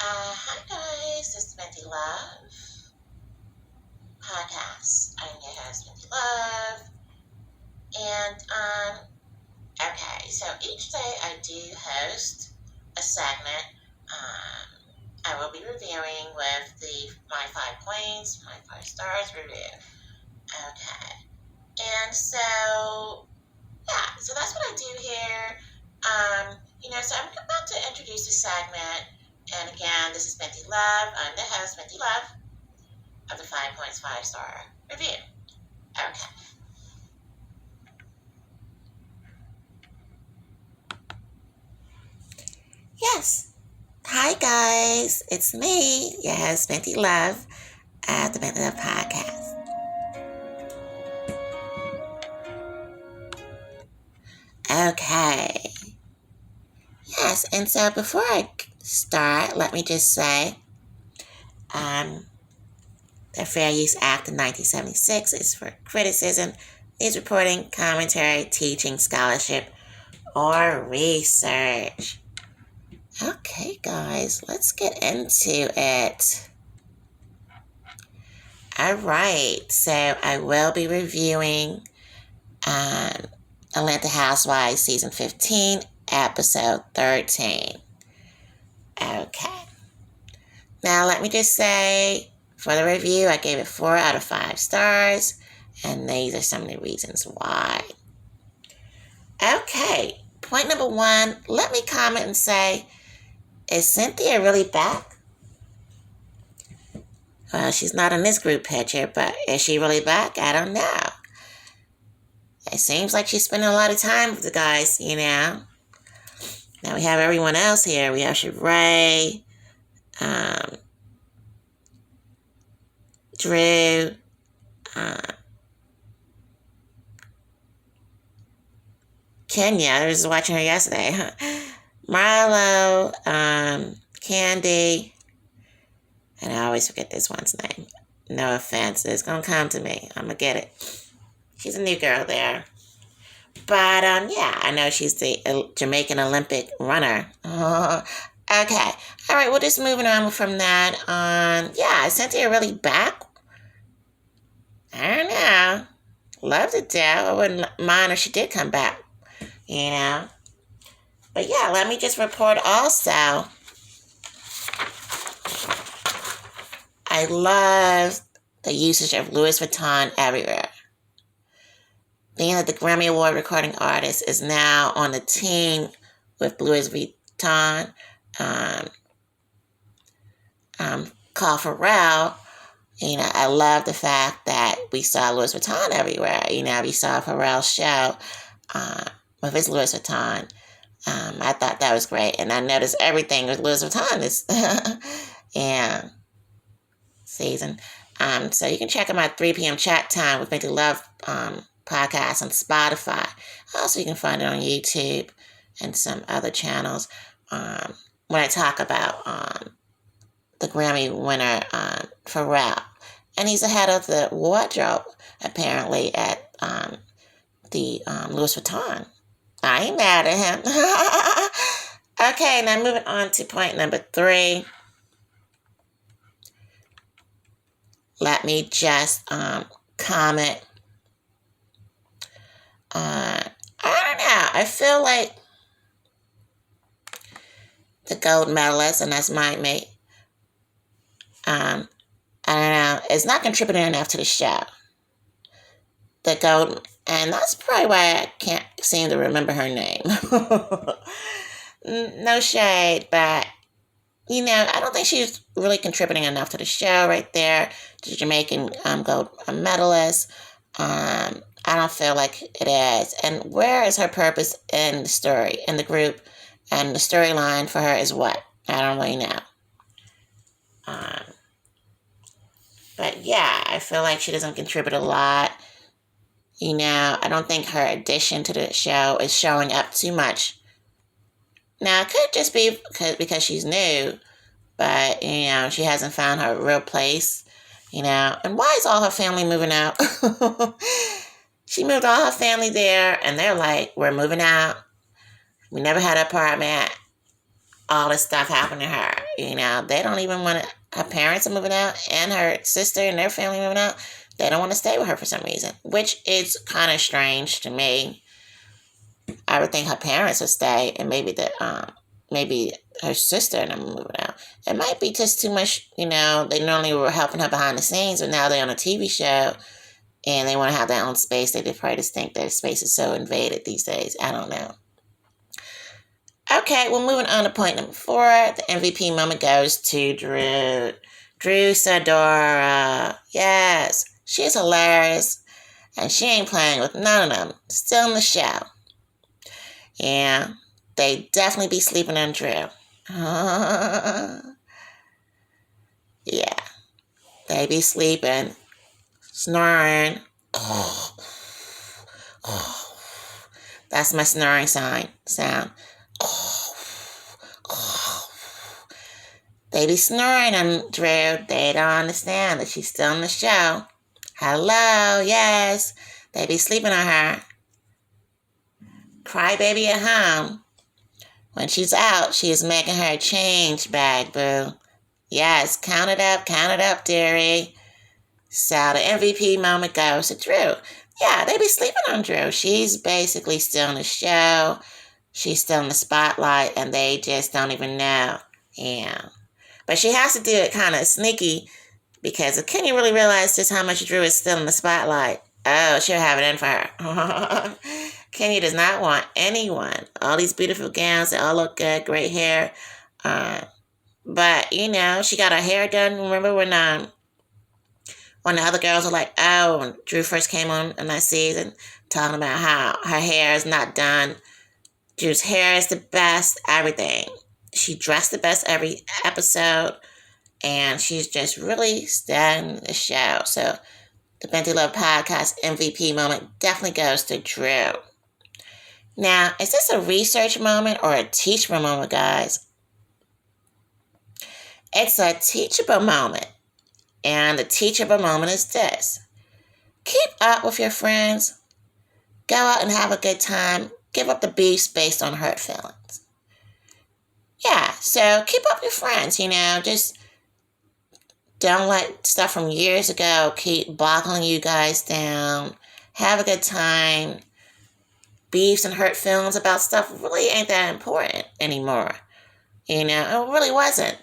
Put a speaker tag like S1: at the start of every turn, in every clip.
S1: Hi guys, this is Minty Love podcast. I'm your host, Minty Love, and okay. So each day I do host a segment. I will be reviewing with my 5 points, my 5 stars review. Okay, and so yeah, so that's what I do here. So I'm about to introduce a segment, and again, this is Minty Love. I'm the host, Minty Love, of the 5 points 5 star review. Okay. Yes. Hi guys, it's me, your host, Binti Love, at the Binti Love Podcast. Okay. Yes, and so before I start, let me just say, the Fair Use Act of 1976 is for criticism, news reporting, commentary, teaching, scholarship, or research. Okay, guys, let's get into it. All right, so I will be reviewing Atlanta Housewives Season 15, Episode 13. Okay. Now, let me just say, for the review, I gave it 4 out of 5 stars, and these are some of the reasons why. Okay, point number 1, let me comment and say, is Cynthia really back? Well, she's not in this group picture, but is she really back? I don't know. It seems like she's spending a lot of time with the guys, Now we have everyone else here. We have Sheree, Drew, Kenya. I was watching her yesterday. Marlo, Candy, and I always forget this one's name. No offense. It's going to come to me. I'm going to get it. She's a new girl there. But, yeah, I know she's the Jamaican Olympic runner. Okay. All right, we're just moving on from that. Yeah, is Cynthia really back? I don't know. Love to death. I wouldn't mind if she did come back, But yeah, let me just report also. I love the usage of Louis Vuitton everywhere. Being that the Grammy Award recording artist is now on the team with Louis Vuitton, called Pharrell, I love the fact that we saw Louis Vuitton everywhere. We saw Pharrell's show with his Louis Vuitton. I thought that was great. And I noticed everything with Louis Vuitton this season. So you can check out my 3 p.m. chat time with Binti Love podcast on Spotify. Also, you can find it on YouTube and some other channels when I talk about the Grammy winner, Pharrell. And he's the head of the wardrobe, apparently, at the Louis Vuitton. I ain't mad at him. Okay, now moving on to point number 3. Let me just comment. I don't know. I feel like the gold medalist, and that's my mate, I don't know, is not contributing enough to the show. The gold, and that's probably why I can't seem to remember her name. No shade, but I don't think she's really contributing enough to the show right there. The Jamaican gold medalist. I don't feel like it is. And where is her purpose in the story, in the group? And the storyline for her is what? I don't really know. But yeah, I feel like she doesn't contribute a lot. I don't think her addition to the show is showing up too much. Now, it could just be because she's new, but, she hasn't found her real place, And why is all her family moving out? She moved all her family there, and they're like, we're moving out. We never had an apartment. all this stuff happened to her. They don't even want to, her parents are moving out and her sister and their family moving out. They don't want to stay with her for some reason, which is kind of strange to me. I would think her parents would stay and maybe her sister and them moving out. It might be just too much, they normally were helping her behind the scenes, but now they're on a TV show and they want to have their own space. They probably just think their space is so invaded these days. I don't know. Okay, well, moving on to point number 4. The MVP moment goes to Drew. Drew Sidora. Yes, she's hilarious. And she ain't playing with none of them. Still in the show. Yeah, they definitely be sleeping on Drew. Yeah, they be sleeping, snoring. That's my snoring sound. They be snoring on Drew. They don't understand that she's still in the show. Hello, yes. They be sleeping on her. Crybaby at home. When she's out, she is making her a change bag, boo. Yes, count it up, dearie. So the MVP moment goes to Drew. Yeah, they be sleeping on Drew. She's basically still in the show. She's still in the spotlight, and they just don't even know. Yeah. But she has to do it kind of sneaky, because can you really realize just how much Drew is still in the spotlight? Oh, she'll have it in for her. Kenya does not want anyone. All these beautiful gowns, they all look good, great hair. But, she got her hair done. Remember when the other girls were like, oh, when Drew first came on in that season, talking about how her hair is not done. Drew's hair is the best, everything. She dressed the best every episode, and she's just really stealing the show. So the BINTI Love Podcast MVP moment definitely goes to Drew. Now, is this a research moment or a teachable moment, guys? It's a teachable moment. And the teachable moment is this. Keep up with your friends. Go out and have a good time. Give up the beefs based on hurt feelings. Yeah, so keep up your friends, Just don't let stuff from years ago keep boggling you guys down. Have a good time. Beefs and hurt feelings about stuff really ain't that important anymore. It really wasn't.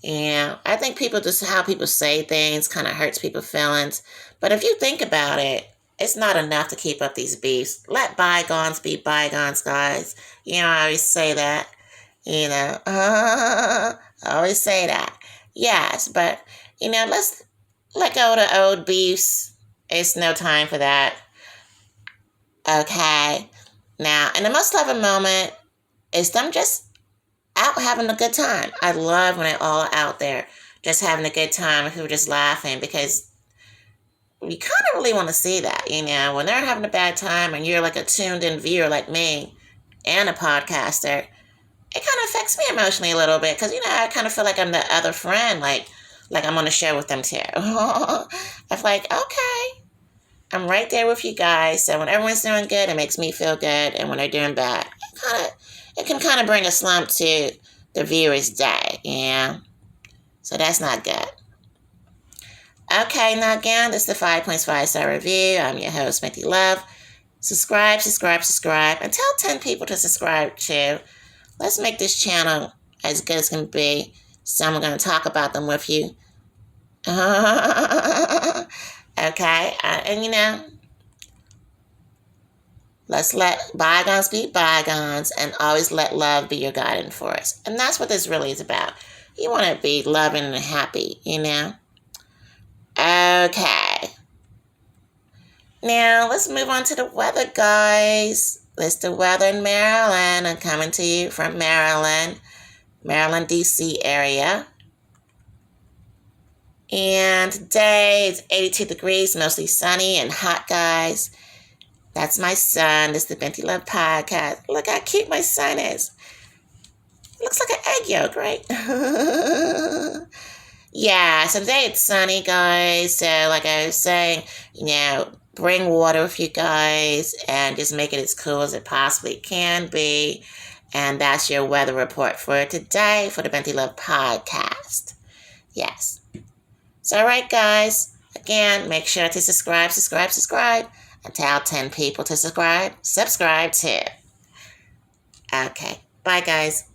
S1: I think how people say things kind of hurts people's feelings. But if you think about it, it's not enough to keep up these beefs. Let bygones be bygones, guys. I always say that. I always say that. Yes, but, let's let go of the old beefs. It's no time for that. Okay. Now, and the most loving moment is them just out having a good time. I love when they're all out there just having a good time and people just laughing, because you kind of really want to see that, when they're having a bad time and you're like a tuned in viewer like me and a podcaster, it kind of affects me emotionally a little bit, because, I kind of feel like I'm the other friend, like I'm on the show with them too. I'm like, okay, I'm right there with you guys. So when everyone's doing good, it makes me feel good. And when they're doing bad, it can kind of bring a slump to the viewer's day. Yeah. So that's not good. Okay, now again, this is the 5.5-star review. I'm your host, BINTI Love. Subscribe, and tell 10 people to subscribe too. Let's make this channel as good as can be. So I'm going to talk about them with you. Okay, and let's let bygones be bygones and always let love be your guiding force. And that's what this really is about. You want to be loving and happy, Okay. Now, let's move on to the weather, guys. It's the weather in Maryland. I'm coming to you from Maryland, D.C. area. And today it's 82 degrees, mostly sunny and hot, guys. That's my son. This is the BINTI Love Podcast. Look how cute my son is. Looks like an egg yolk, right? Yeah, so today it's sunny, guys. So like I was saying, bring water with you guys and just make it as cool as it possibly can be. And that's your weather report for today for the BINTI Love podcast. Yes. So, all right, guys. Again, make sure to subscribe, and tell 10 people to subscribe too. Okay. Bye, guys.